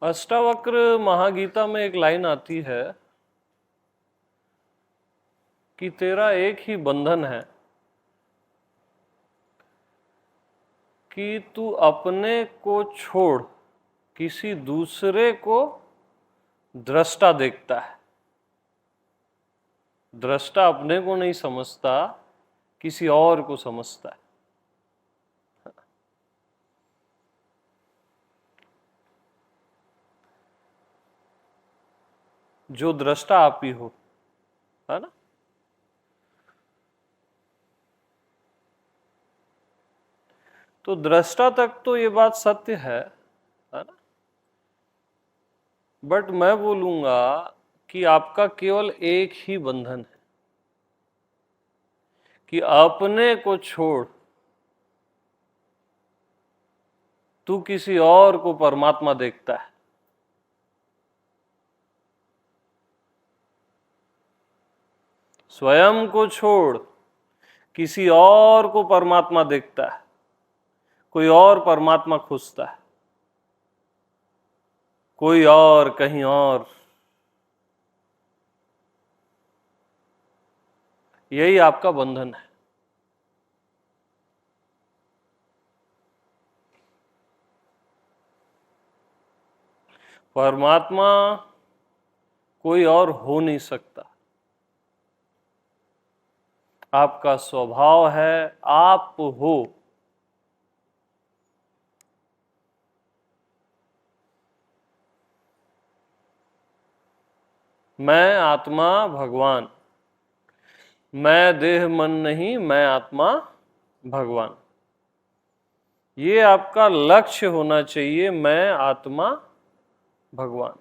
अष्टावक्र महागीता में एक लाइन आती है कि तेरा एक ही बंधन है कि तू अपने को छोड़ किसी दूसरे को दृष्टा देखता है। दृष्टा अपने को नहीं समझता, किसी और को समझता है। जो दृष्टा आप ही हो, है ना। तो दृष्टा तक तो ये बात सत्य है ना। बट मैं बोलूंगा कि आपका केवल एक ही बंधन है कि अपने को छोड़ तू किसी और को परमात्मा देखता है। स्वयं को छोड़ किसी और को परमात्मा देखता है, कोई और परमात्मा खोजता है, कोई और कहीं और। यही आपका बंधन है। परमात्मा कोई और हो नहीं सकता। आपका स्वभाव है आप हो। मैं आत्मा भगवान, मैं देह मन नहीं, मैं आत्मा भगवान। ये आपका लक्ष्य होना चाहिए, मैं आत्मा भगवान।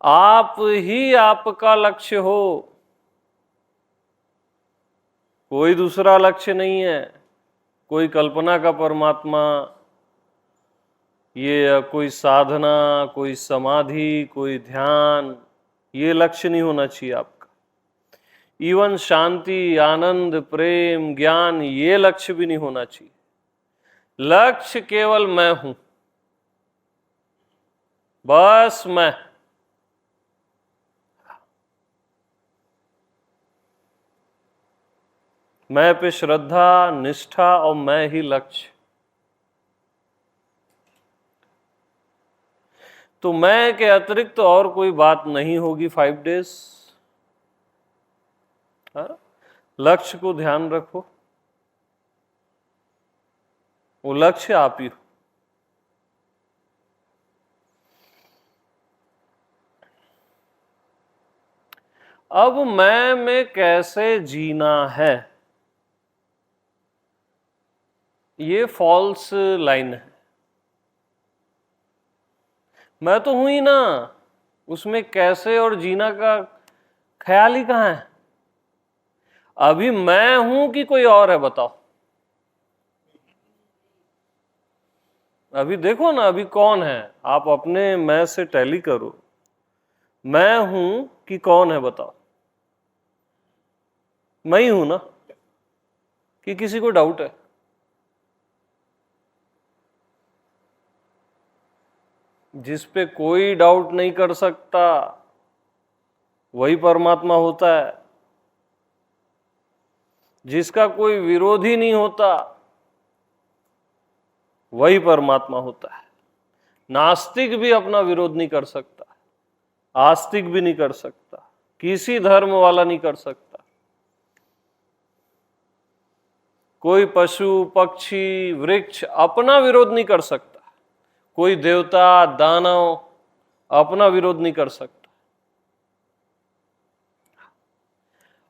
आप ही आपका लक्ष्य हो, कोई दूसरा लक्ष्य नहीं है। कोई कल्पना का परमात्मा, ये कोई साधना, कोई समाधि, कोई ध्यान, ये लक्ष्य नहीं होना चाहिए आपका। इवन शांति, आनंद, प्रेम, ज्ञान, ये लक्ष्य भी नहीं होना चाहिए। लक्ष्य केवल मैं हूं, बस मैं पे श्रद्धा, निष्ठा और मैं ही लक्ष्य। तो मैं के अतिरिक्त और कोई बात नहीं होगी 5 डेज। लक्ष्य को ध्यान रखो, वो लक्ष्य आप ही हो। अब मैं में कैसे जीना है, ये फॉल्स लाइन है। मैं तो हूं ही ना, उसमें कैसे और जीना का ख्याल ही कहां है। अभी मैं हूं कि कोई और है, बताओ। अभी देखो ना, अभी कौन है। आप अपने मैं से टैली करो, मैं हूं कि कौन है, बताओ। मैं ही हूं ना, कि किसी को डाउट है। जिस पे कोई डाउट नहीं कर सकता वही परमात्मा होता है। जिसका कोई विरोधी नहीं होता वही परमात्मा होता है। नास्तिक भी अपना विरोध नहीं कर सकता, आस्तिक भी नहीं कर सकता, किसी धर्म वाला नहीं कर सकता। कोई पशु पक्षी वृक्ष अपना विरोध नहीं कर सकता। कोई देवता दानव अपना विरोध नहीं कर सकता।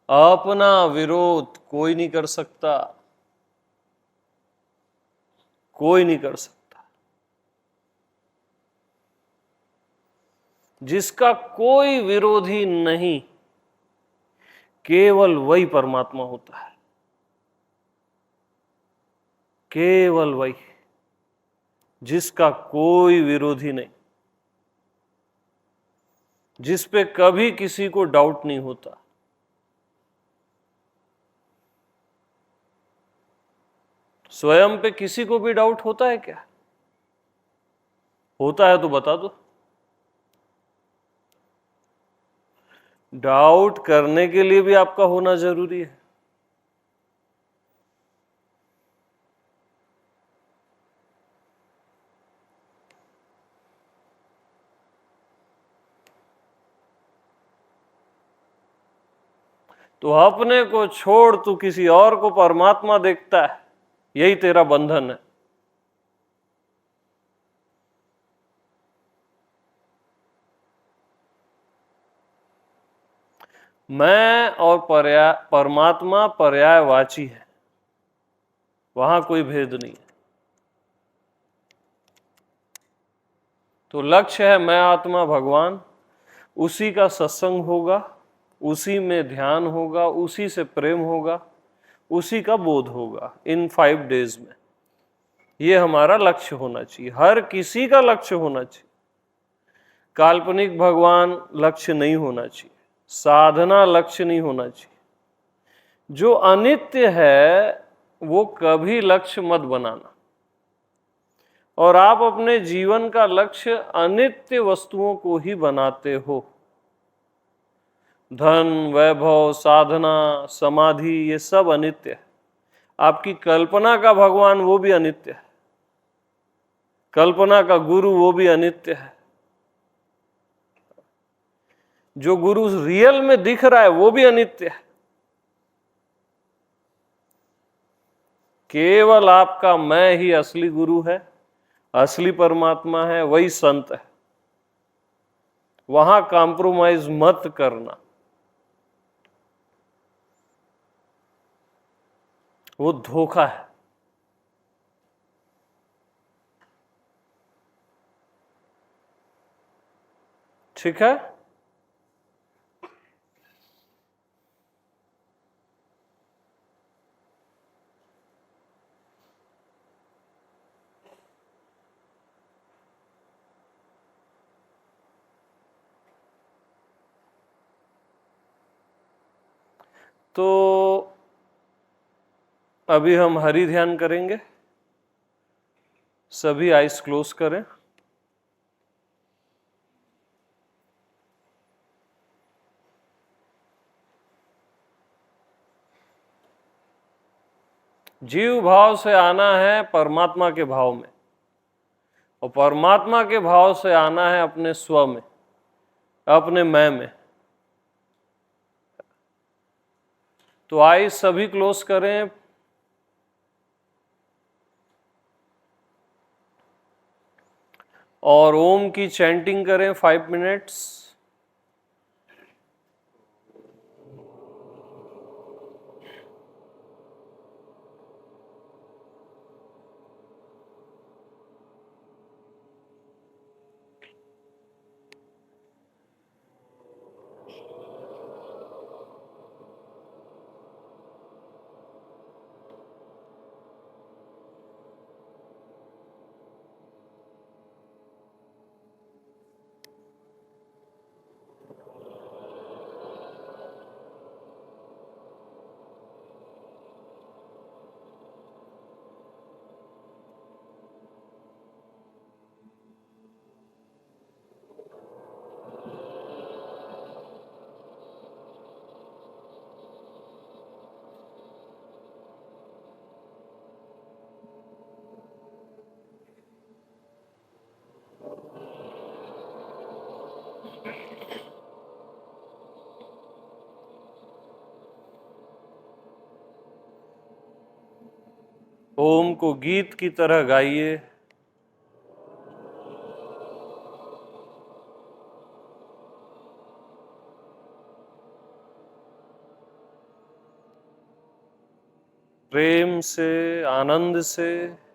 अपना विरोध कोई नहीं कर सकता, कोई नहीं कर सकता। जिसका कोई विरोधी नहीं, केवल वही परमात्मा होता है। केवल वही, जिसका कोई विरोधी नहीं, जिस पे कभी किसी को डाउट नहीं होता। स्वयं पे किसी को भी डाउट होता है क्या? होता है तो बता दो। डाउट करने के लिए भी आपका होना जरूरी है। तो अपने को छोड़ तू किसी और को परमात्मा देखता है, यही तेरा बंधन है। मैं और परमात्मा पर्यायवाची है, वहां कोई भेद नहीं है। तो लक्ष्य है मैं आत्मा भगवान, उसी का सत्संग होगा, उसी में ध्यान होगा, उसी से प्रेम होगा, उसी का बोध होगा इन 5 डेज में। ये हमारा लक्ष्य होना चाहिए, हर किसी का लक्ष्य होना चाहिए। काल्पनिक भगवान लक्ष्य नहीं होना चाहिए, साधना लक्ष्य नहीं होना चाहिए। जो अनित्य है वो कभी लक्ष्य मत बनाना। और आप अपने जीवन का लक्ष्य अनित्य वस्तुओं को ही बनाते हो। धन, वैभव, साधना, समाधि, ये सब अनित्य है। आपकी कल्पना का भगवान वो भी अनित्य है, कल्पना का गुरु वो भी अनित्य है। जो गुरु रियल में दिख रहा है वो भी अनित्य है। केवल आपका मैं ही असली गुरु है, असली परमात्मा है, वही संत है। वहां कॉम्प्रोमाइज मत करना, वो धोखा है। ठीक है। तो अभी हम हरि ध्यान करेंगे। सभी आइज क्लोज करें। जीव भाव से आना है परमात्मा के भाव में, और परमात्मा के भाव से आना है अपने स्व में, अपने मैं में। तो आइज सभी क्लोज करें। और ओम की चैंटिंग करें 5 मिनट्स। ओम को गीत की तरह गाइए। प्रेम से, आनंद से।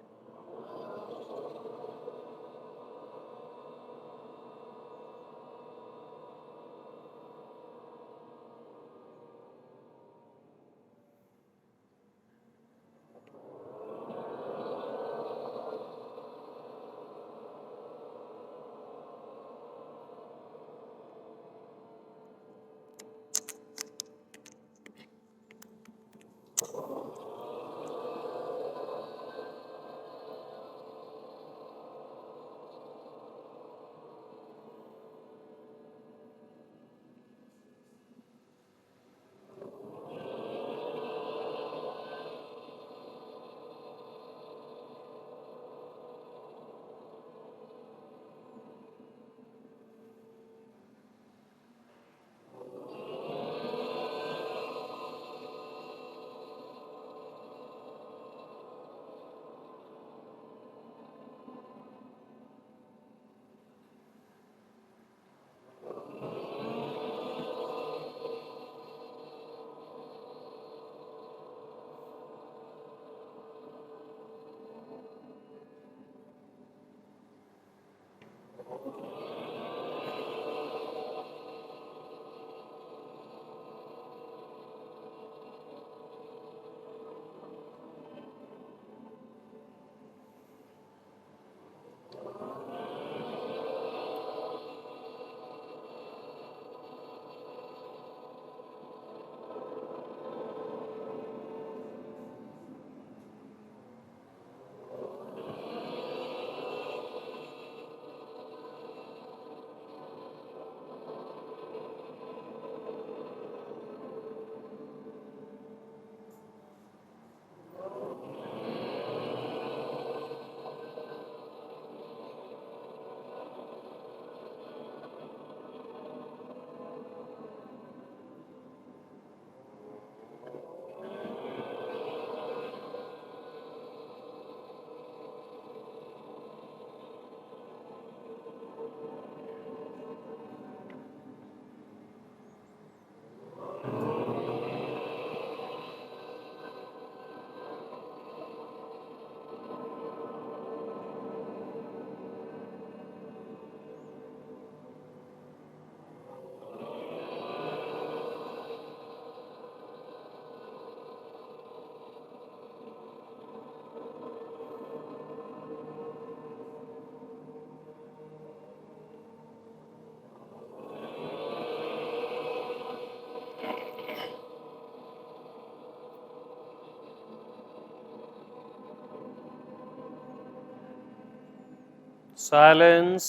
साइलेंस,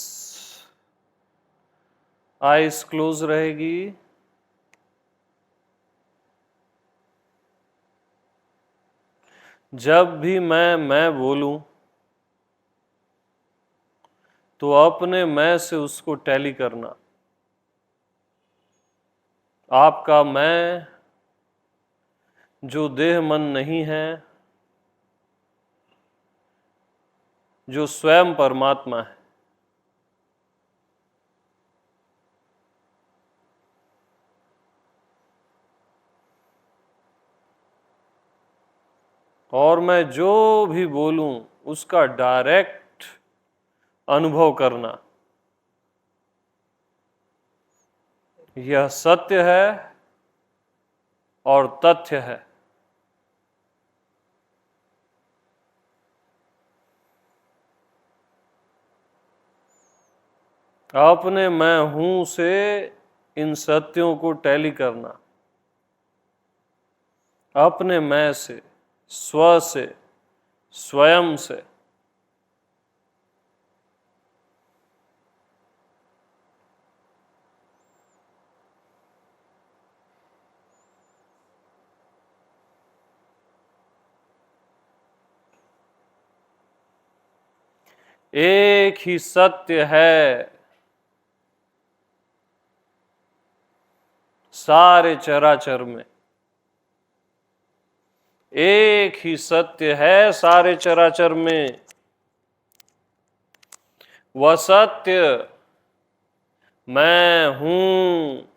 आइज क्लोज रहेगी। जब भी मैं बोलूं तो अपने मैं से उसको टैली करना। आपका मैं जो देह मन नहीं है, जो स्वयं परमात्मा है, और मैं जो भी बोलूं उसका डायरेक्ट अनुभव करना। यह सत्य है और तथ्य है। अपने मैं हूं से इन सत्यों को टैली करना। अपने मैं से, स्व से, स्वयं से। एक ही सत्य है सारे चराचर में। एक ही सत्य है सारे चराचर में। वह सत्य मैं हूं।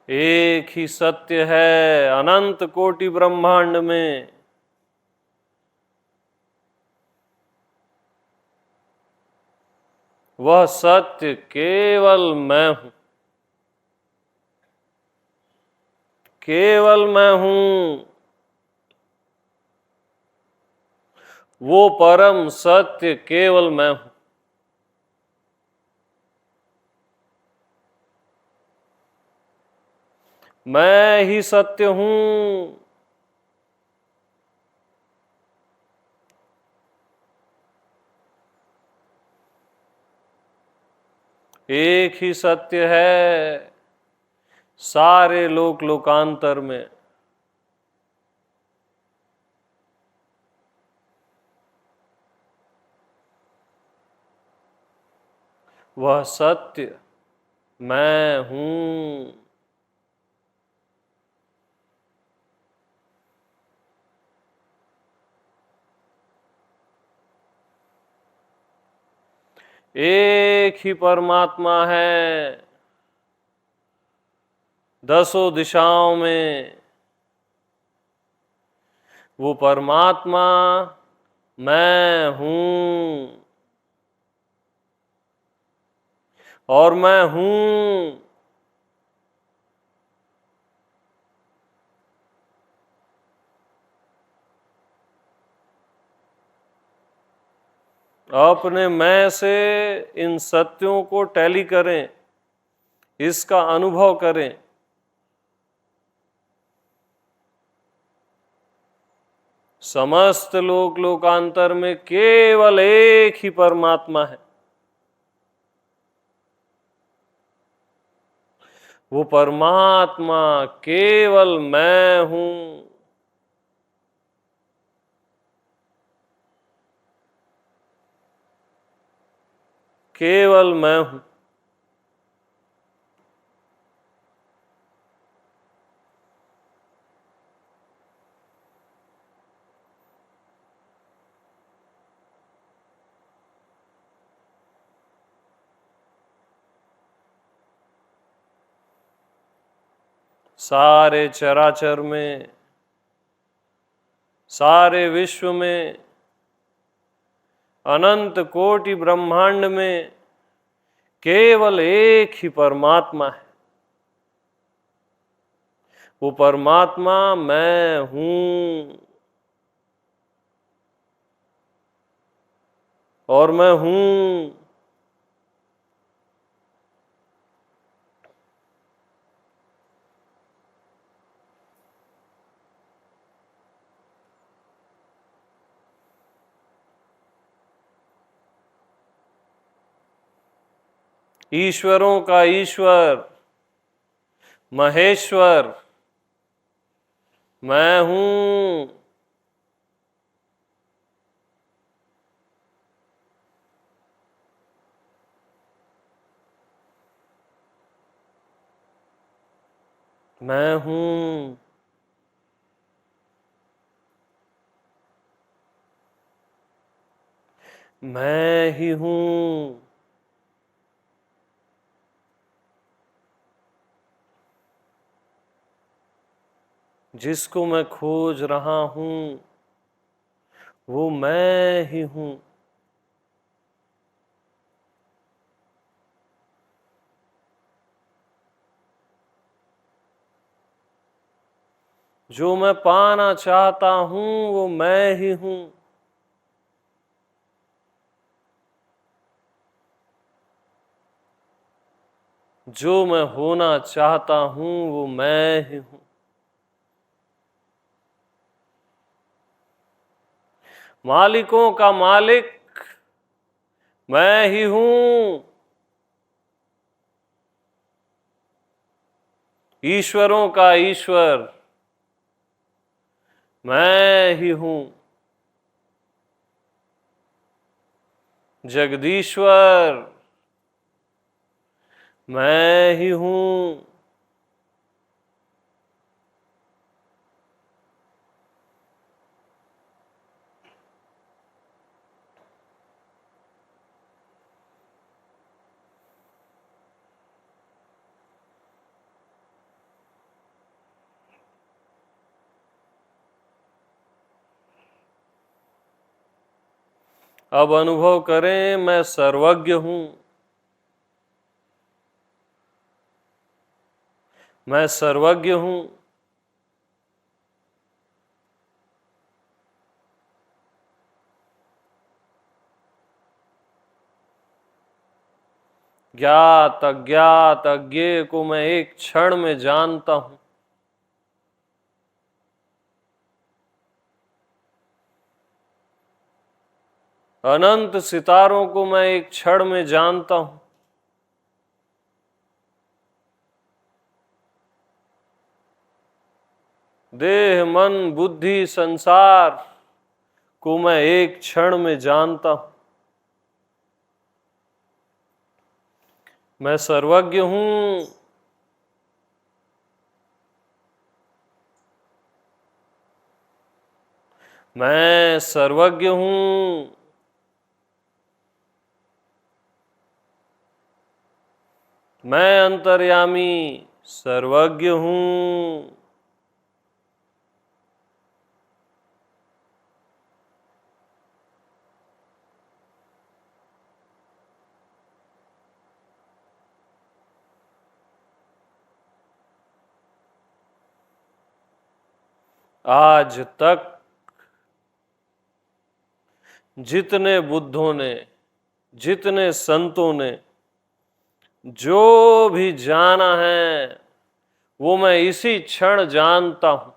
एक ही सत्य है अनंत कोटि ब्रह्मांड में। वह सत्य केवल मैं हूं। केवल मैं हूं। वो परम सत्य केवल मैं हूं। मैं ही सत्य हूं। एक ही सत्य है सारे लोक लोकांतर में। वह सत्य मैं हूं। एक ही परमात्मा है दसों दिशाओं में। वो परमात्मा मैं हूं और मैं हूं। अपने मैं से इन सत्यों को टैली करें, इसका अनुभव करें। समस्त लोक लोकांतर में केवल एक ही परमात्मा है। वो परमात्मा केवल मैं हूं। केवल मैं हूं। सारे चराचर में, सारे विश्व में, अनंत कोटि ब्रह्मांड में केवल एक ही परमात्मा है। वो परमात्मा मैं हूं और मैं हूं। ईश्वरों का ईश्वर, महेश्वर मैं हूं। मैं हूं। मैं ही हूं। जिसको मैं खोज रहा हूं वो मैं ही हूं। जो मैं पाना चाहता हूं वो मैं ही हूं। जो मैं होना चाहता हूं वो मैं ही हूं। मालिकों का मालिक मैं ही हूं। ईश्वरों का ईश्वर मैं ही हूं। जगदीश्वर मैं ही हूं। अब अनुभव करें मैं सर्वज्ञ हूं। मैं सर्वज्ञ हूं। ज्ञात अज्ञात अज्ञेय को मैं एक क्षण में जानता हूं। अनंत सितारों को मैं एक क्षण में जानता हूं। देह मन बुद्धि संसार को मैं एक क्षण में जानता हूं। मैं सर्वज्ञ हूं। मैं सर्वज्ञ हूं। मैं अंतर्यामी सर्वज्ञ हूं। आज तक जितने बुद्धों ने, जितने संतों ने जो भी जाना है वो मैं इसी क्षण जानता हूं।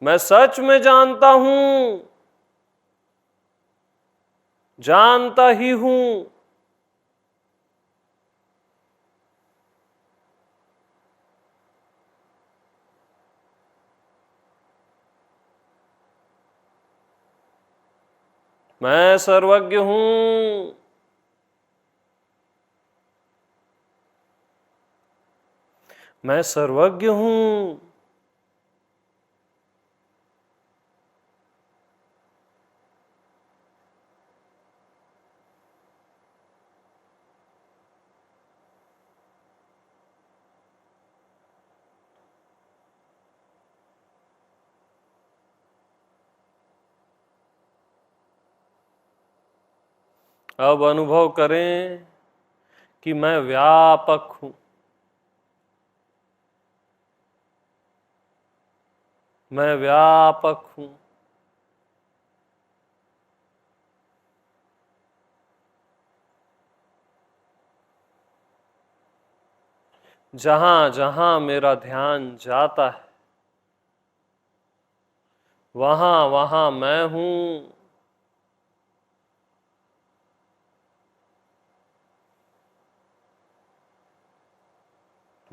मैं सच में जानता हूं। जानता ही हूं। मैं सर्वज्ञ हूं। मैं सर्वज्ञ हूं। अब अनुभव करें कि मैं व्यापक हूं। मैं व्यापक हूं। जहां जहां मेरा ध्यान जाता है वहां वहां मैं हूं।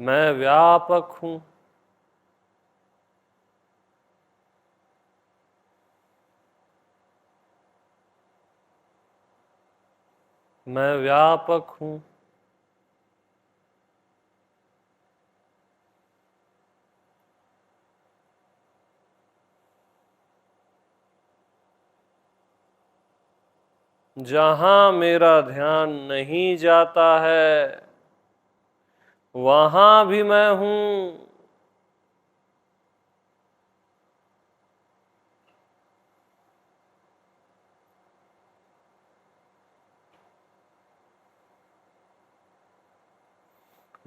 मैं व्यापक हूं। मैं व्यापक हूं। जहां मेरा ध्यान नहीं जाता है वहां भी मैं हूं।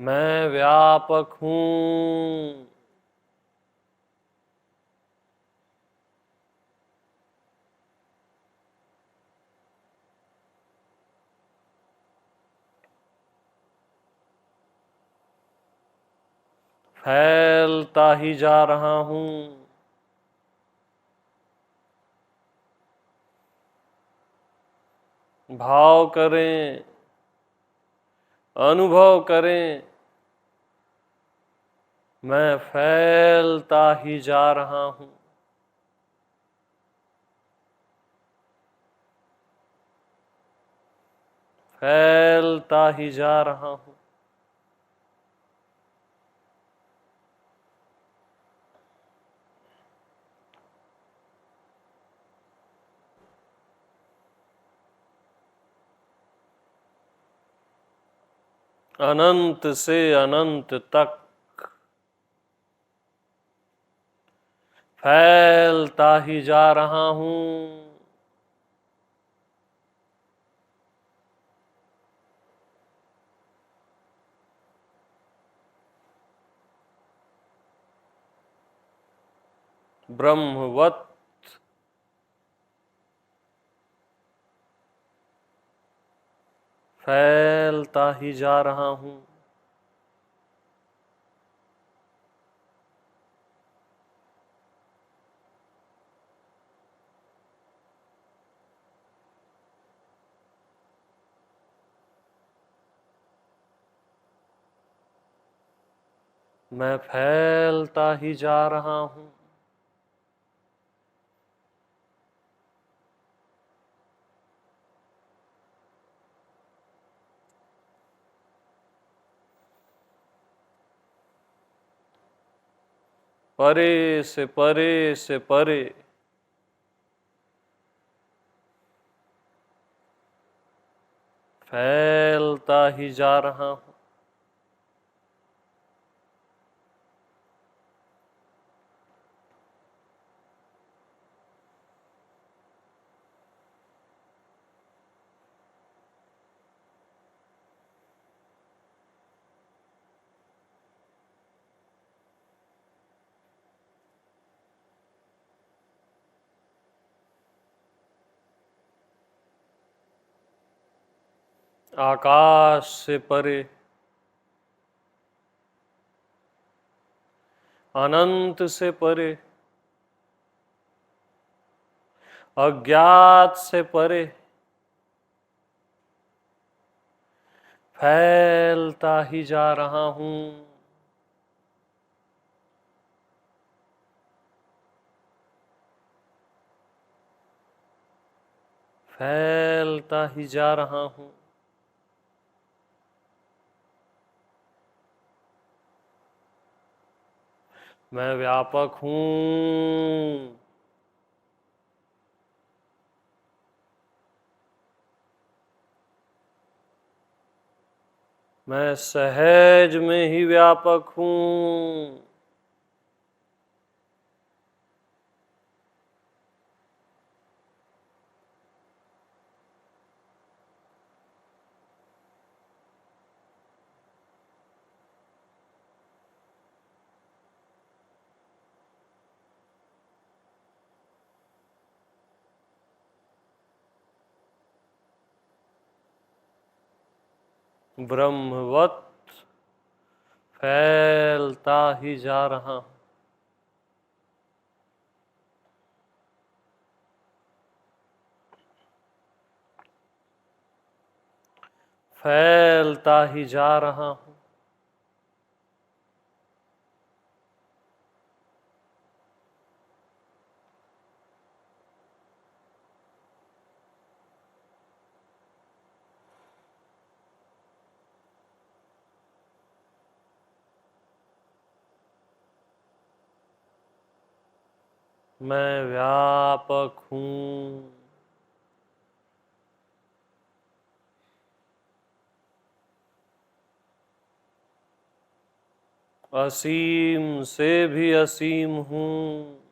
मैं व्यापक हूं। फैलता ही जा रहा हूं। भाव करें, अनुभव करें, मैं फैलता ही जा रहा हूं। फैलता ही जा रहा हूं। अनंत से अनंत तक फैलता ही जा रहा हूं। ब्रह्मवत फैलता ही जा रहा हूं। मैं फैलता ही जा रहा हूं। परे से परे से परे फैलता ही जा रहा हूं। आकाश से परे, अनंत से परे, अज्ञात से परे फैलता ही जा रहा हूं। फैलता ही जा रहा हूं। मैं व्यापक हूं। मैं सहज में ही व्यापक हूं। ब्रह्मवत फैलता ही जा रहा हूं। फैलता ही जा रहा हूं। मैं व्यापक हूँ। असीम से भी असीम हूँ।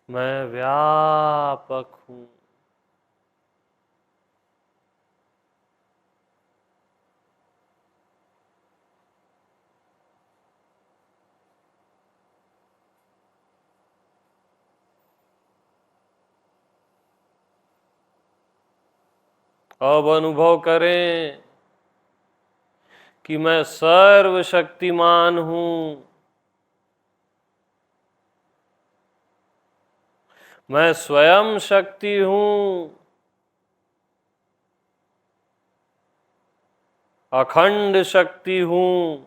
मैं व्यापक हूँ। अब अनुभव करें कि मैं सर्वशक्तिमान हूँ। मैं स्वयं शक्ति हूँ। अखंड शक्ति हूँ।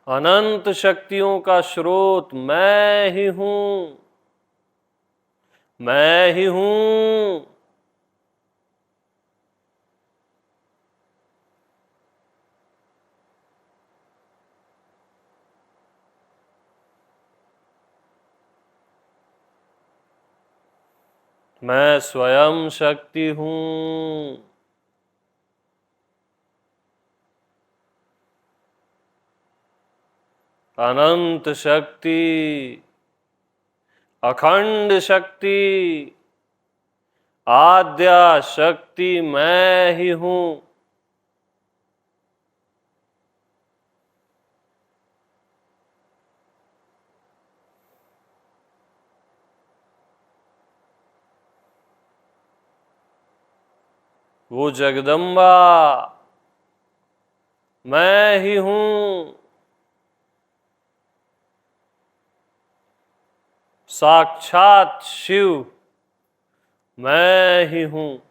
अनंत शक्तियों का स्रोत मैं ही हूँ। मैं ही हूँ। मैं स्वयं शक्ति हूँ। अनंत शक्ति, अखंड शक्ति, आद्या शक्ति मैं ही हूँ। वो जगदम्बा मैं ही हूँ। साक्षात शिव मैं ही हूँ।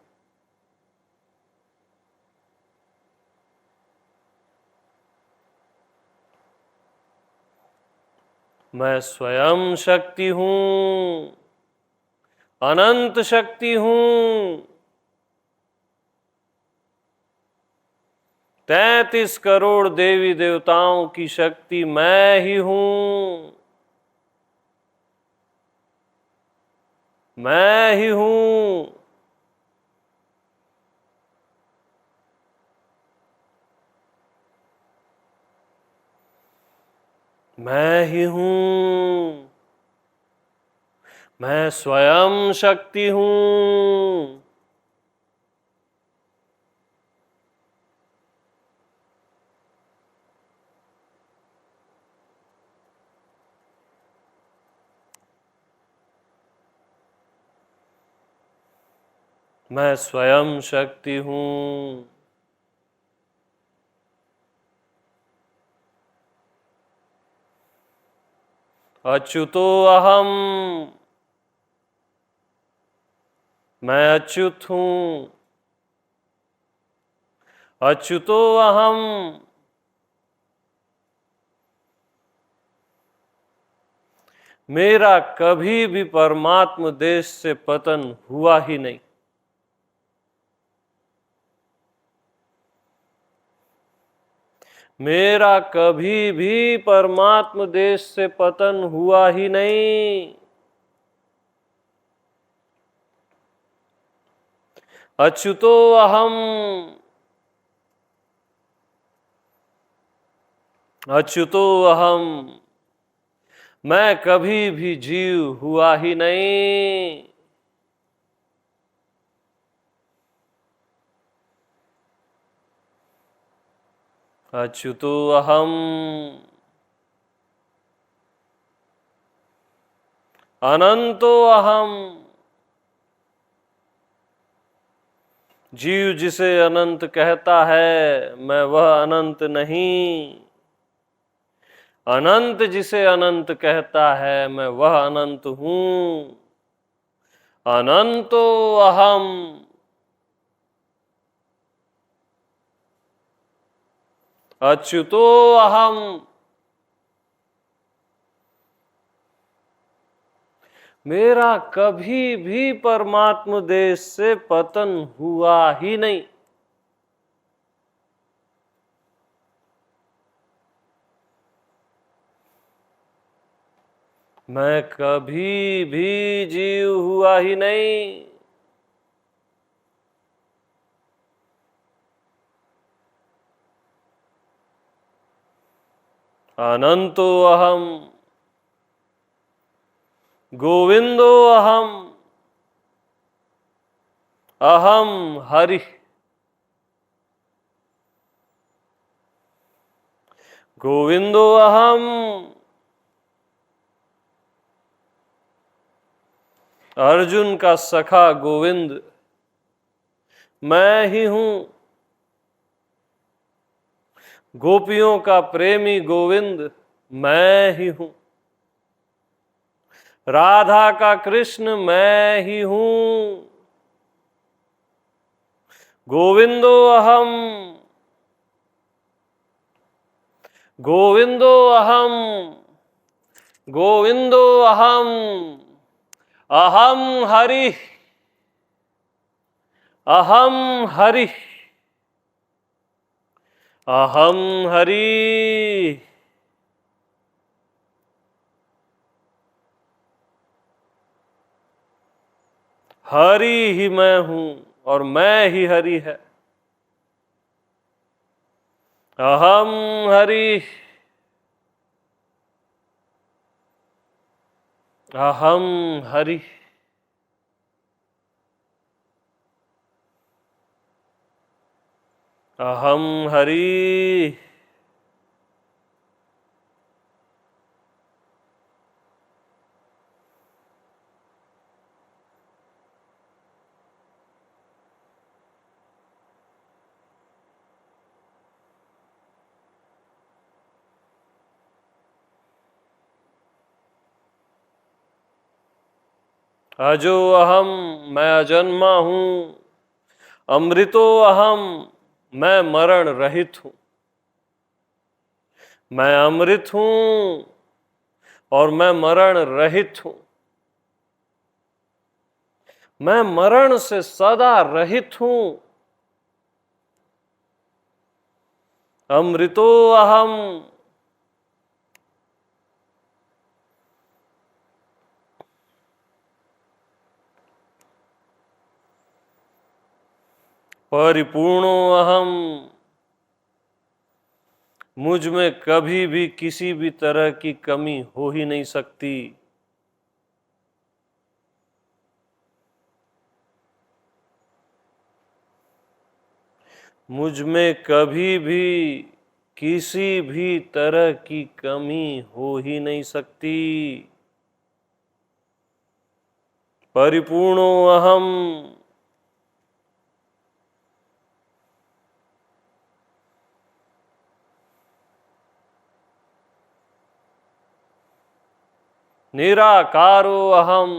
मैं स्वयं शक्ति हूँ। अनंत शक्ति हूँ। 33 करोड़ देवी देवताओं की शक्ति मैं ही हूँ। मैं ही हूँ। मैं ही हूँ। मैं स्वयं शक्ति हूँ। मैं स्वयं शक्ति हूँ। अच्युतो अहम, मैं अच्युत हूँ। अच्युतो अहम, मेरा कभी भी परमात्म देश से पतन हुआ ही नहीं। मेरा कभी भी परमात्म देश से पतन हुआ ही नहीं। अच्युतो अहम, अच्युतो अहम, मैं कभी भी जीव हुआ ही नहीं। अच्युतो अहम, अनंतो अहम, जीव जिसे अनंत कहता है मैं वह अनंत नहीं। अनंत जिसे अनंत कहता है मैं वह अनंत हूँ। अनंतो अहम, अच्युतो अहम। मेरा कभी भी परमात्म देश से पतन हुआ ही नहीं। मैं कभी भी जीव हुआ ही नहीं। अनंतो अहम, गोविंदो अहम, अहम हरि। गोविंदो अहम, अर्जुन का सखा गोविंद मैं ही हूं। गोपियों का प्रेमी गोविंद मैं ही हूं। राधा का कृष्ण मैं ही हूं। गोविंदो अहम, गोविंदो अहम, गोविंदो अहम, अहम हरि, अहम हरि, अहम हरि। हरि ही मैं हूं और मैं ही हरि है। अहम हरि, अहम हरि, अहम हरि। अजो अहम, मैं अजन्मा हूं। अमृतो अहम, मैं मरण रहित हूं। मैं अमृत हूं और मैं मरण रहित हूं। मैं मरण से सदा रहित हूं। अमृतो अहम, परिपूर्णो अहम, मुझ में कभी भी किसी भी तरह की कमी हो ही नहीं सकती। मुझ में कभी भी किसी भी तरह की कमी हो ही नहीं सकती। परिपूर्णो अहम, निराकारो अहम,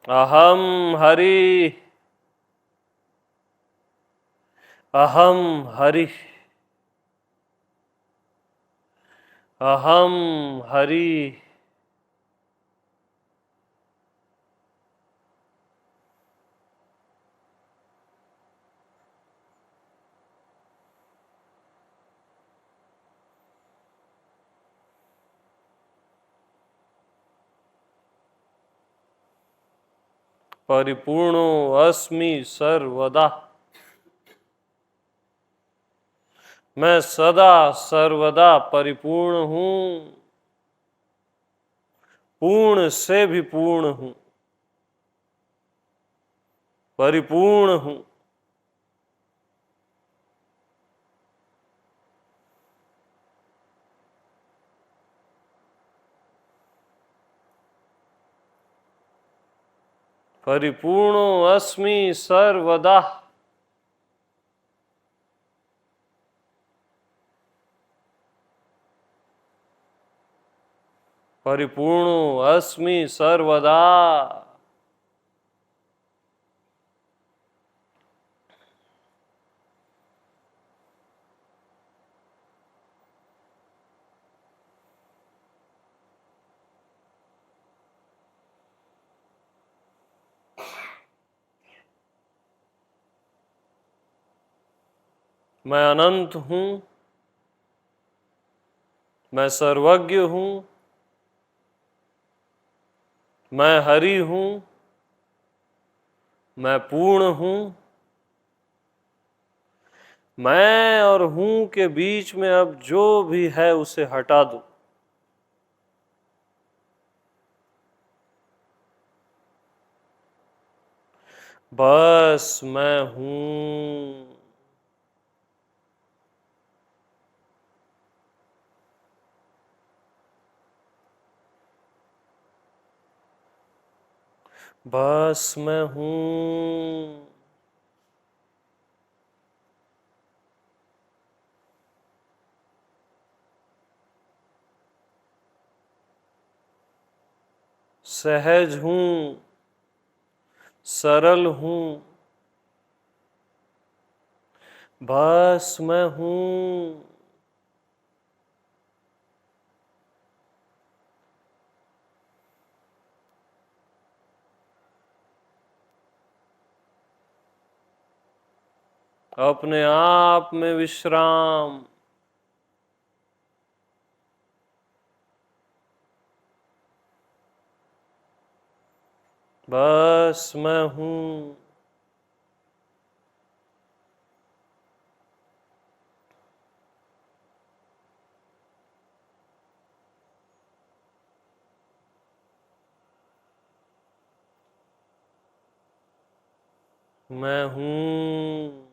अहम हरि, अहम हरि, अहम हरि। परिपूर्णो अस्मि सर्वदा, मैं सदा सर्वदा परिपूर्ण हूं। पूर्ण से भी पूर्ण हूं। परिपूर्ण हूं। परिपूर्णो अस्मि सर्वदा, परिपूर्णो अस्मि सर्वदा। मैं अनंत हूँ, मैं सर्वज्ञ हूँ, मैं हरि हूँ, मैं पूर्ण हूँ। मैं और हूँ के बीच में अब जो भी है उसे हटा दो। बस मैं हूँ। बस मैं हूँ। सहज हूँ, सरल हूँ। बस मैं हूँ। अपने आप में विश्राम। बस मैं हूँ। मैं हूँ।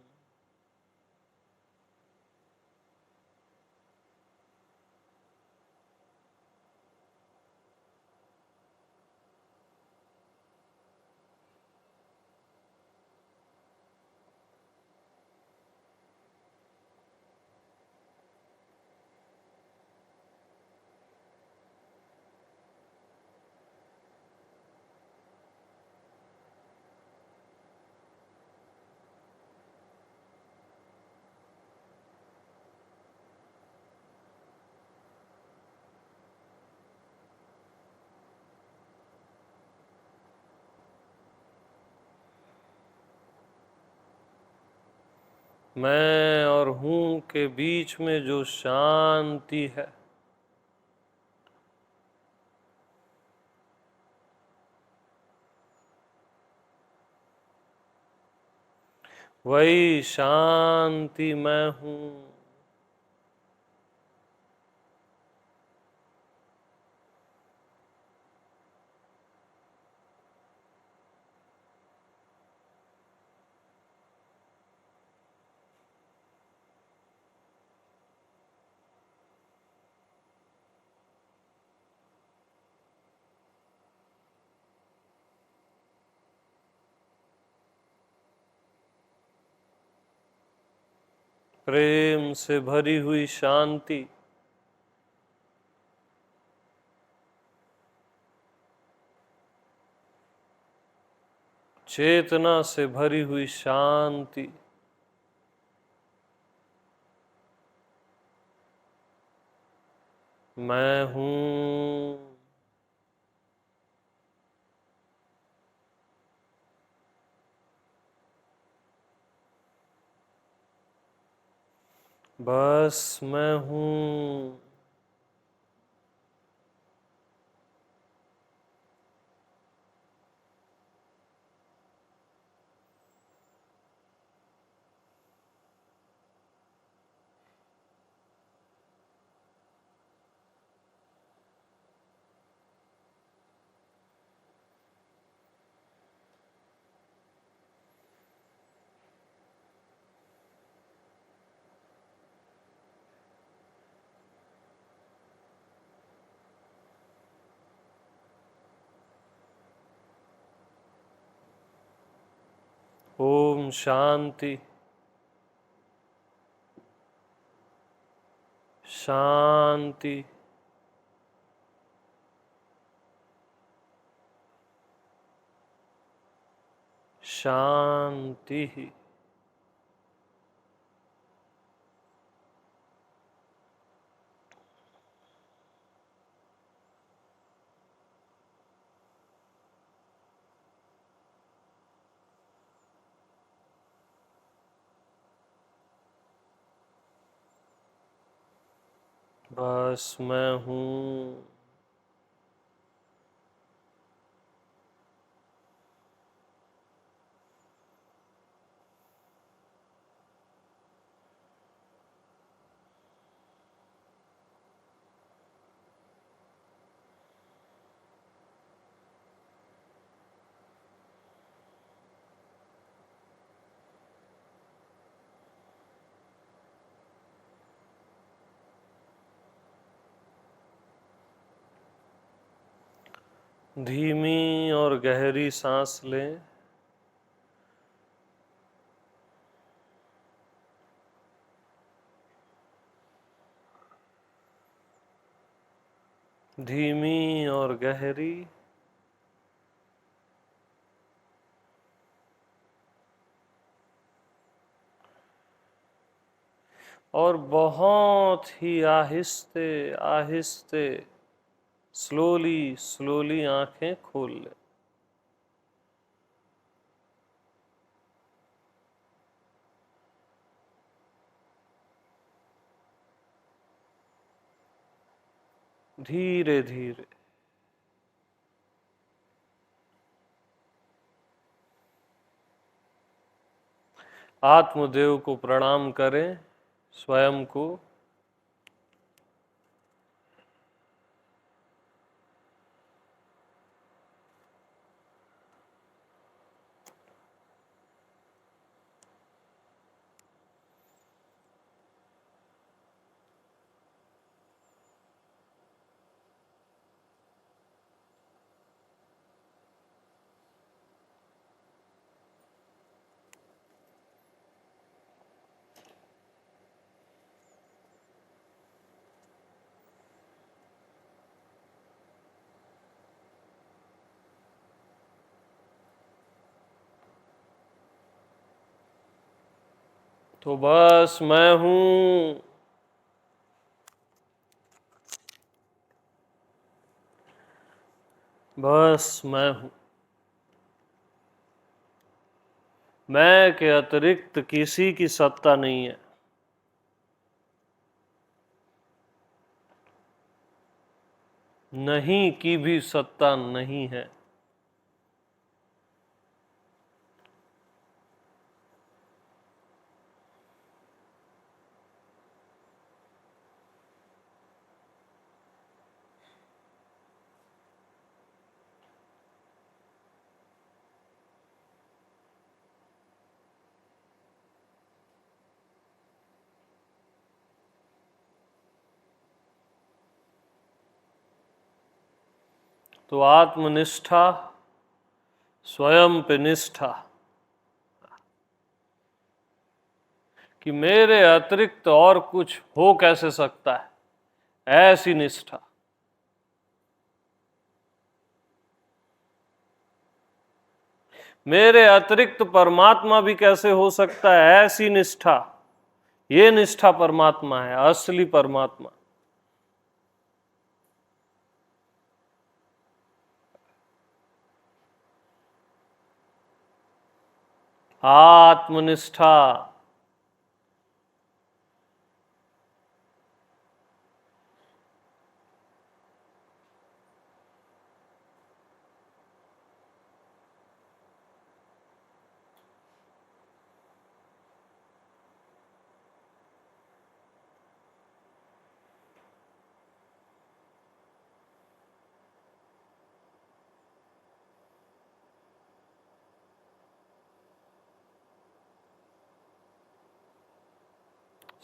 मैं और हूँ के बीच में जो शांति है, वही शांति मैं हूँ। प्रेम से भरी हुई शांति, चेतना से भरी हुई शांति। मैं हूँ। बस मैं हूँ। ओम शांति। शांति। शांति। बस मैं हूँ। धीमी और गहरी सांस लें। धीमी और गहरी। और बहुत ही आहिस्ते आहिस्ते स्लोली स्लोली आंखें खोल लें। धीरे धीरे। आत्मदेव को प्रणाम करें, स्वयं को। तो बस मैं हूँ। बस मैं हूँ। मैं के अतिरिक्त किसी की सत्ता नहीं है। नहीं की भी सत्ता नहीं है। तो आत्मनिष्ठा, स्वयं पे निष्ठा, कि मेरे अतिरिक्त और कुछ हो कैसे सकता है, ऐसी निष्ठा। मेरे अतिरिक्त परमात्मा भी कैसे हो सकता है, ऐसी निष्ठा। ये निष्ठा परमात्मा है, असली परमात्मा। आत्मनिष्ठा।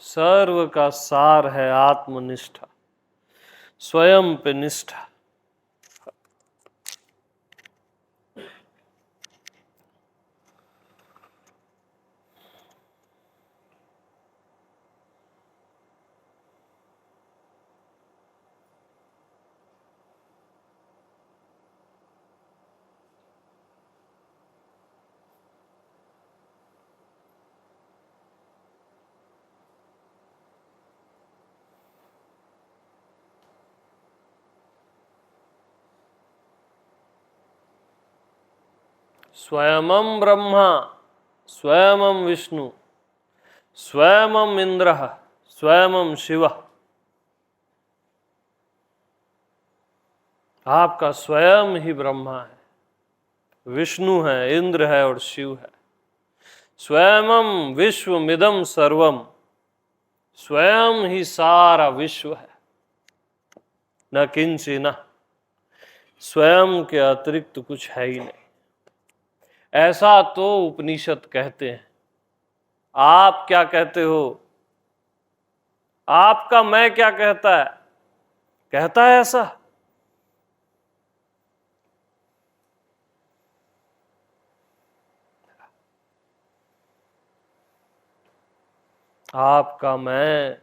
सर्व का सार है आत्मनिष्ठा, स्वयं पे निष्ठा। स्वयं ब्रह्मा, स्वयं विष्णु, स्वयं इंद्र, स्वयं शिव। आपका स्वयं ही ब्रह्मा है, विष्णु है, इंद्र है और शिव है। स्वयं विश्वमिदं सर्वम, स्वयं ही सारा विश्व है। न किंचिन, स्वयं के अतिरिक्त कुछ है ही नहीं। ऐसा तो उपनिषद कहते हैं। आप क्या कहते हो? आपका मैं क्या कहता है? कहता है ऐसा? आपका मैं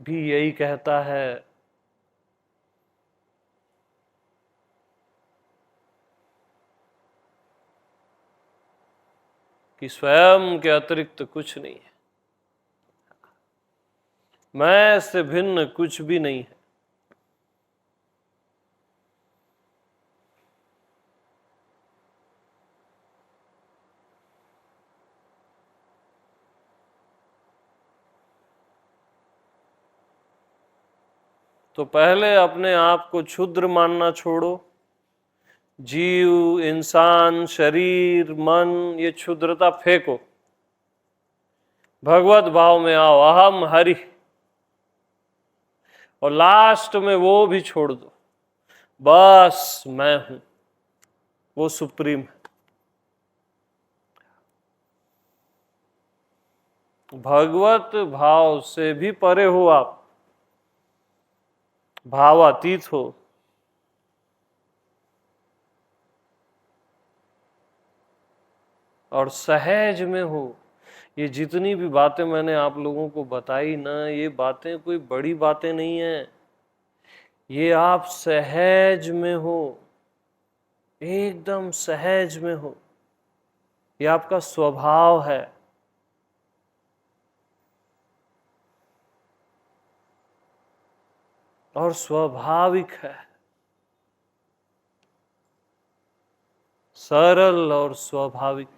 भी यही कहता है कि स्वयं के अतिरिक्त कुछ नहीं है, मैं से भिन्न कुछ भी नहीं है। तो पहले अपने आप को क्षुद्र मानना छोड़ो। जीव, इंसान, शरीर, मन, ये क्षुद्रता फेंको। भगवत भाव में आओ, अहम हरि। और लास्ट में वो भी छोड़ दो, बस मैं हूं, वो सुप्रीम है। भगवत भाव से भी परे हो आप, भावातीत हो। और सहज में हो। ये जितनी भी बातें मैंने आप लोगों को बताई ना, ये बातें कोई बड़ी बातें नहीं है। ये आप सहज में हो, एकदम सहज में हो। ये आपका स्वभाव है। और स्वाभाविक है, सरल और स्वाभाविक।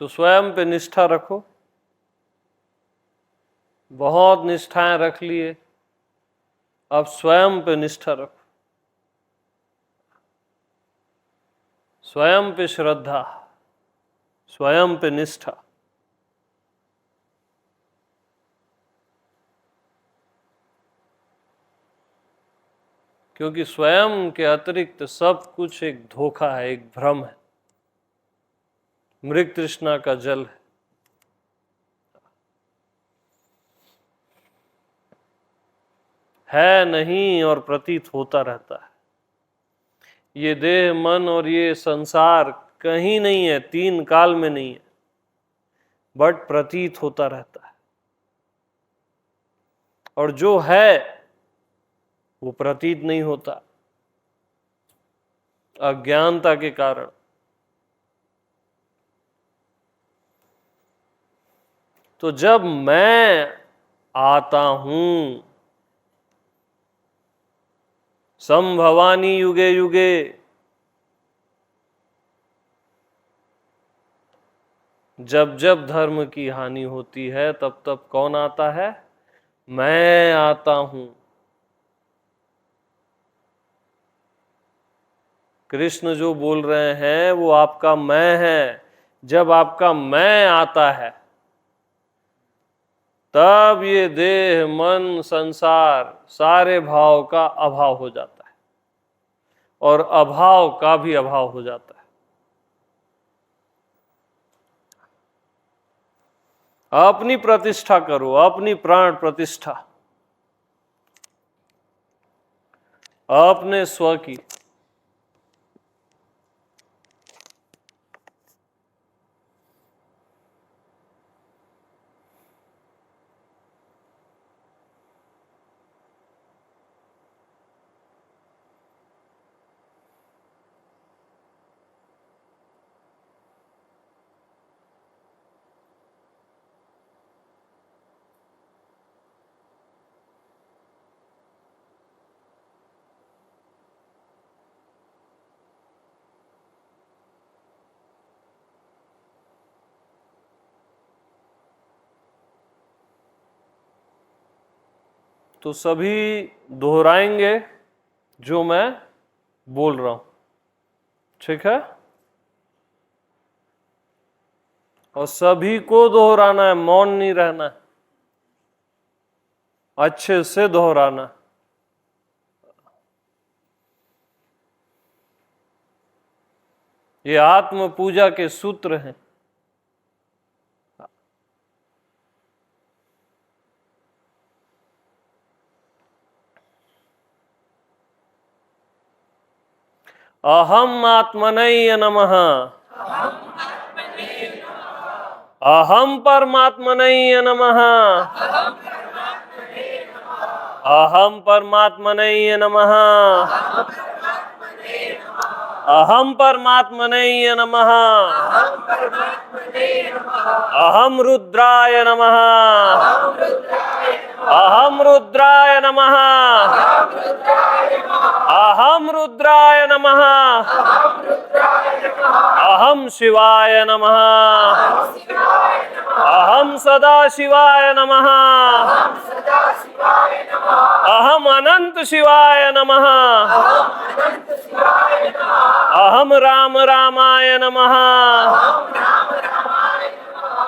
तो स्वयं पे निष्ठा रखो। बहुत निष्ठाएं रख लिए, अब स्वयं पे निष्ठा रखो। स्वयं पे श्रद्धा, स्वयं पे निष्ठा। क्योंकि स्वयं के अतिरिक्त सब कुछ एक धोखा है, एक भ्रम है, मृग तृष्णा का जल है नहीं और प्रतीत होता रहता है। ये देह, मन और ये संसार कहीं नहीं है, तीन काल में नहीं है, बट प्रतीत होता रहता है। और जो है वो प्रतीत नहीं होता, अज्ञानता के कारण। तो जब मैं आता हूं, संभवानी युगे युगे, जब जब धर्म की हानि होती है तब तब कौन आता है? मैं आता हूं। कृष्ण जो बोल रहे हैं वो आपका मैं है। जब आपका मैं आता है तब ये देह, मन, संसार, सारे भाव का अभाव हो जाता है और अभाव का भी अभाव हो जाता है। अपनी प्रतिष्ठा करो, अपनी प्राण प्रतिष्ठा, अपने स्व की। तो सभी दोहराएंगे जो मैं बोल रहा हूं, ठीक है? और सभी को दोहराना है, मौन नहीं रहना है, अच्छे से दोहराना है। ये आत्म पूजा के सूत्र हैं। अहम आत्मनये नमः। अहम परमात्मनये नमः। अहम परमात्मनये नमः। अहम परमात्मनये नमः। अहम रुद्राय नमः। अहम रुद्राय नमः। अहम रुद्राय नमः। अहम शिवाय नमः। अहम सदाशिवाय नमः। अहम अनंत शिवाय नमः। अहम राम रामाय नमः।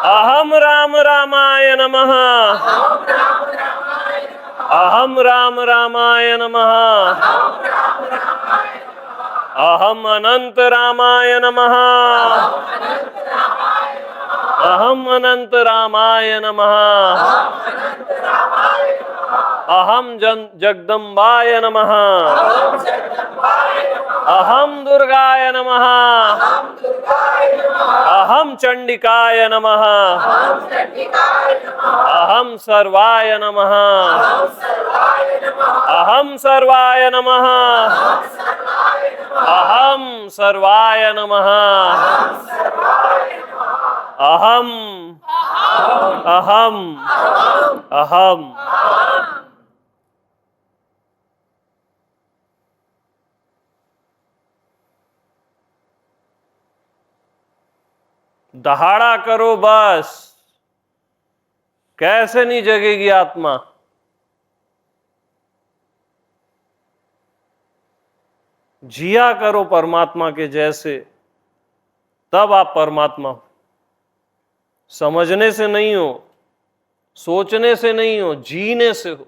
अहम राम रामाय नमः। अहम राम रामाय नमः। अहम अनंत रामाय नमः। अहम अनंत रामाय नमः। अहम जगदम्बाय नमः। अहम दुर्गाय नमः। अहम चंडिकाय नमः। अहम सर्वाय नमः। अहम सर्वाय नमः। अहम सर्वाय नमः। अहम अहम अहम। दहाड़ा करो बस, कैसे नहीं जगेगी आत्मा? जिया करो परमात्मा के जैसे, तब आप परमात्मा हो। समझने से नहीं हो, सोचने से नहीं हो, जीने से हो।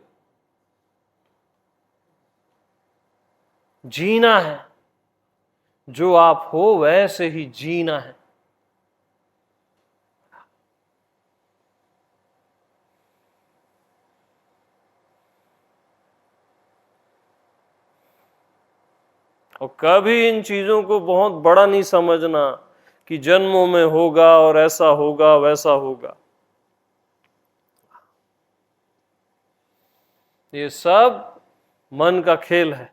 जीना है, जो आप हो वैसे ही जीना है। और कभी इन चीजों को बहुत बड़ा नहीं समझना कि जन्मों में होगा और ऐसा होगा वैसा होगा। ये सब मन का खेल है।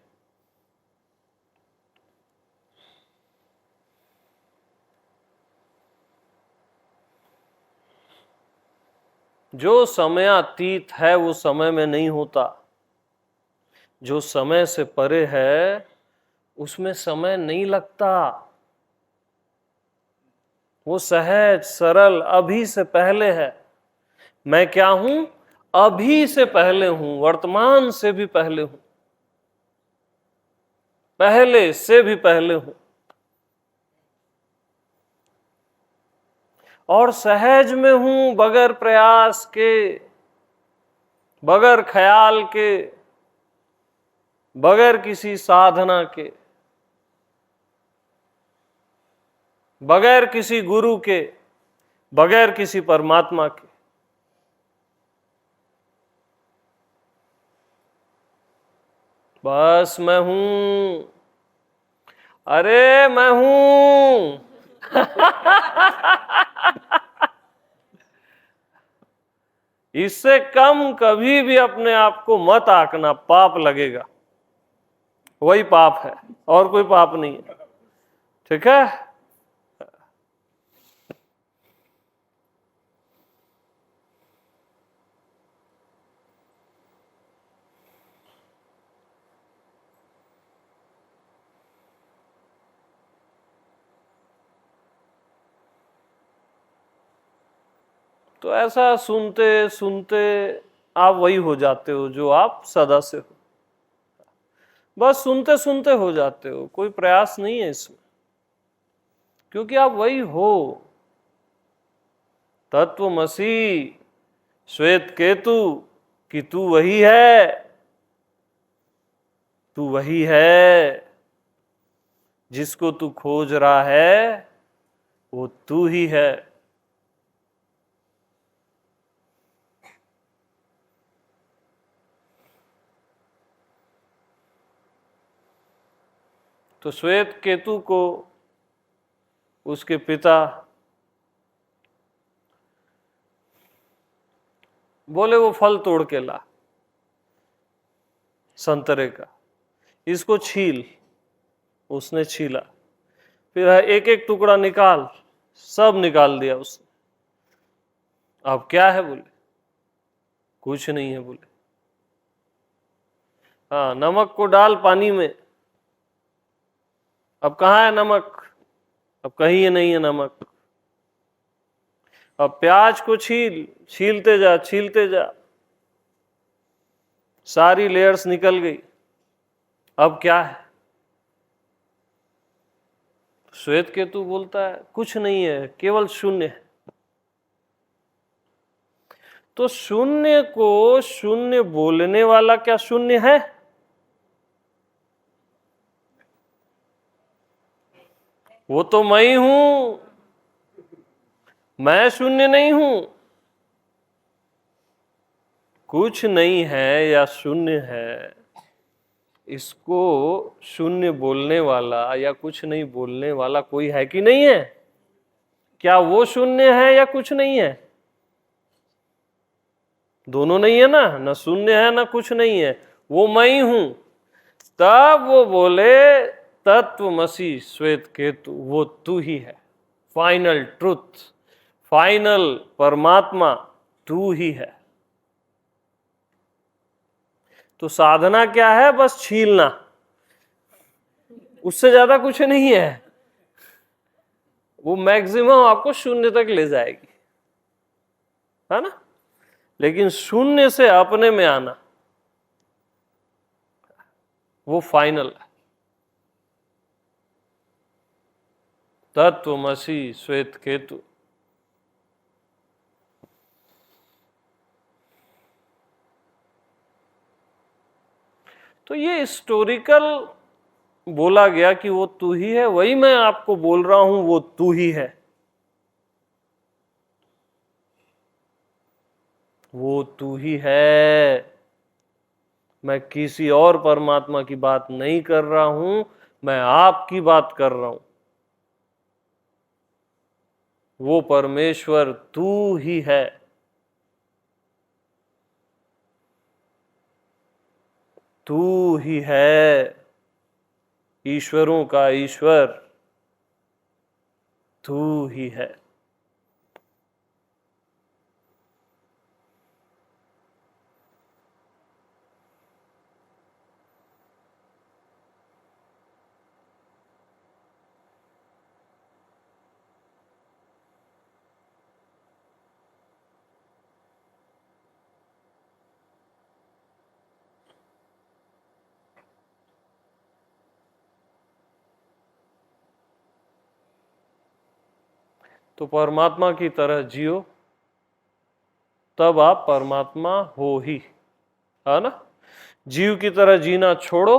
जो समयातीत है वो समय में नहीं होता। जो समय से परे है उसमें समय नहीं लगता। वो सहज सरल अभी से पहले है। मैं क्या हूं? अभी से पहले हूं, वर्तमान से भी पहले हूं, पहले से भी पहले हूं। और सहज में हूं, बगैर प्रयास के, बगैर ख्याल के, बगैर किसी साधना के, बगैर किसी गुरु के, बगैर किसी परमात्मा के। बस मैं हूं, अरे मैं हूं। इससे कम कभी भी अपने आप को मत आंकना, पाप लगेगा। वही पाप है और कोई पाप नहीं है, ठीक है? तो ऐसा सुनते सुनते आप वही हो जाते हो जो आप सदा से हो। बस सुनते सुनते हो जाते हो, कोई प्रयास नहीं है इसमें, क्योंकि आप वही हो। तत्वमसि श्वेत केतु कि तू वही है, तू वही है। जिसको तू खोज रहा है वो तू ही है। तो श्वेत केतु को उसके पिता बोले वो फल तोड़ के ला संतरे का, इसको छील। उसने छीला, फिर एक एक टुकड़ा निकाल, सब निकाल दिया उसने। अब क्या है बोले, कुछ नहीं है बोले। हाँ, नमक को डाल पानी में, अब कहाँ है नमक, अब कहीं ये नहीं है नमक। अब प्याज को छील, छीलते जा छीलते जा, सारी लेयर्स निकल गई। अब क्या है, श्वेत केतु बोलता है कुछ नहीं है, केवल शून्य है। तो शून्य को शून्य बोलने वाला क्या शून्य है? वो तो मैं ही हूं, मैं शून्य नहीं हूं। कुछ नहीं है या शून्य है, इसको शून्य बोलने वाला या कुछ नहीं बोलने वाला कोई है कि नहीं है? क्या वो शून्य है या कुछ नहीं है? दोनों नहीं है ना, ना शून्य है ना कुछ नहीं है, वो मैं ही हूं। तब वो बोले तत्वमसि श्वेत केतु, वो तू ही है, फाइनल ट्रुथ, फाइनल परमात्मा तू ही है। तो साधना क्या है? बस छीलना, उससे ज्यादा कुछ नहीं है। वो मैक्सिमम आपको शून्य तक ले जाएगी, है ना? लेकिन शून्य से अपने में आना वो फाइनल है। तत्वमसि श्वेत केतु। तो ये हिस्टोरिकल बोला गया कि वो तू ही है, वही मैं आपको बोल रहा हूं, वो तू ही है, वो तू ही है। मैं किसी और परमात्मा की बात नहीं कर रहा हूं, मैं आपकी बात कर रहा हूं। वो परमेश्वर तू ही है। तू ही है, ईश्वरों का ईश्वर तू ही है। तो परमात्मा की तरह जियो, तब आप परमात्मा हो ही, है ना? जीव की तरह जीना छोड़ो,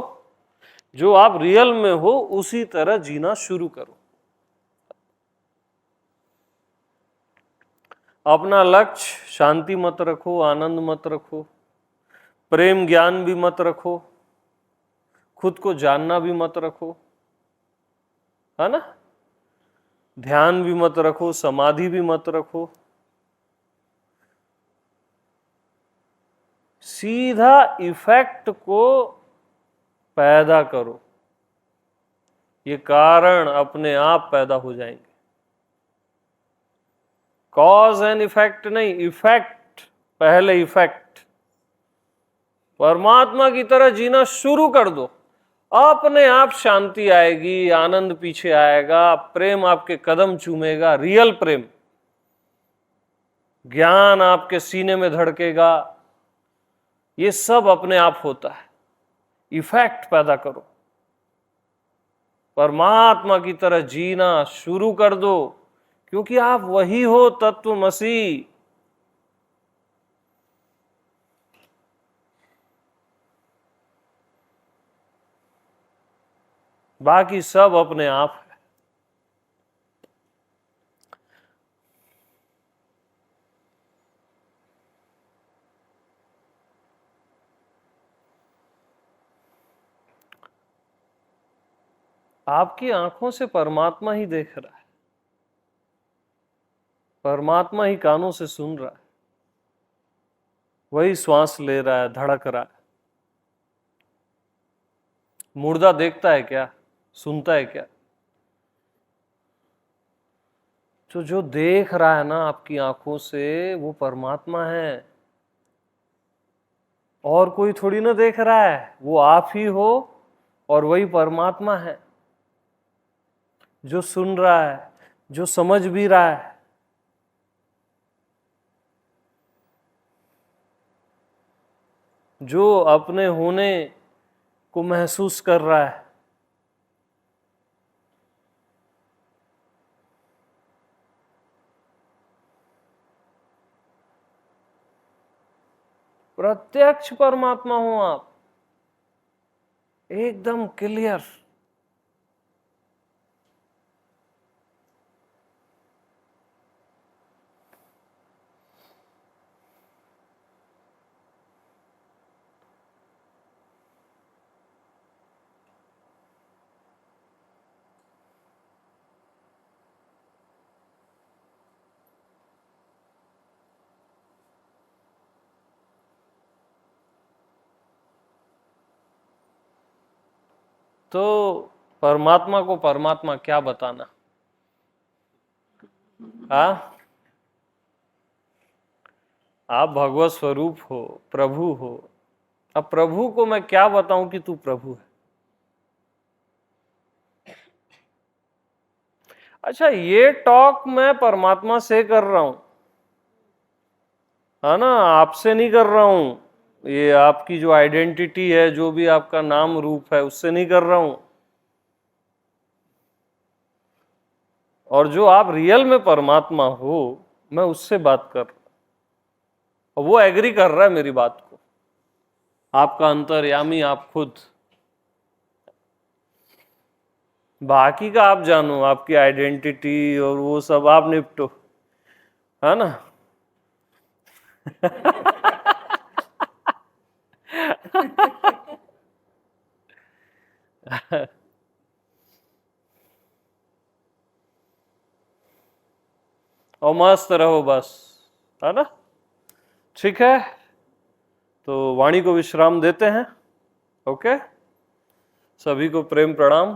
जो आप रियल में हो उसी तरह जीना शुरू करो। अपना लक्ष्य शांति मत रखो, आनंद मत रखो, प्रेम ज्ञान भी मत रखो, खुद को जानना भी मत रखो, है ना? ध्यान भी मत रखो, समाधि भी मत रखो। सीधा इफेक्ट को पैदा करो, ये कारण अपने आप पैदा हो जाएंगे। कॉज एंड इफेक्ट नहीं, इफेक्ट पहले इफेक्ट। परमात्मा की तरह जीना शुरू कर दो, अपने आप शांति आएगी, आनंद पीछे आएगा, प्रेम आपके कदम चूमेगा, रियल प्रेम। ज्ञान आपके सीने में धड़केगा, ये सब अपने आप होता है। इफेक्ट पैदा करो, परमात्मा की तरह जीना शुरू कर दो, क्योंकि आप वही हो तत्वमसि। बाकी सब अपने आप है। आपकी आंखों से परमात्मा ही देख रहा है, परमात्मा ही कानों से सुन रहा है, वही श्वास ले रहा है, धड़क रहा है। मुर्दा देखता है क्या, सुनता है क्या? तो जो देख रहा है ना आपकी आंखों से, वो परमात्मा है, और कोई थोड़ी ना देख रहा है, वो आप ही हो और वही परमात्मा है जो सुन रहा है, जो समझ भी रहा है। जो अपने होने को महसूस कर रहा है। प्रत्यक्ष परमात्मा हो आप, एकदम क्लियर। तो परमात्मा को परमात्मा क्या बताना? हाँ, आप भगवत स्वरूप हो, प्रभु हो। अब प्रभु को मैं क्या बताऊं कि तू प्रभु है? अच्छा, ये टॉक मैं परमात्मा से कर रहा हूं, है ना, आपसे नहीं कर रहा हूं। ये आपकी जो आइडेंटिटी है, जो भी आपका नाम रूप है, उससे नहीं कर रहा हूं। और जो आप रियल में परमात्मा हो, मैं उससे बात कर रहा हूं, और वो एग्री कर रहा है मेरी बात को। आपका अंतर्यामी आप खुद। बाकी का आप जानो, आपकी आइडेंटिटी और वो सब आप निपटो, है ना। और मस्त रहो बस, है ना। ठीक है, तो वाणी को विश्राम देते हैं। ओके, सभी को प्रेम प्रणाम।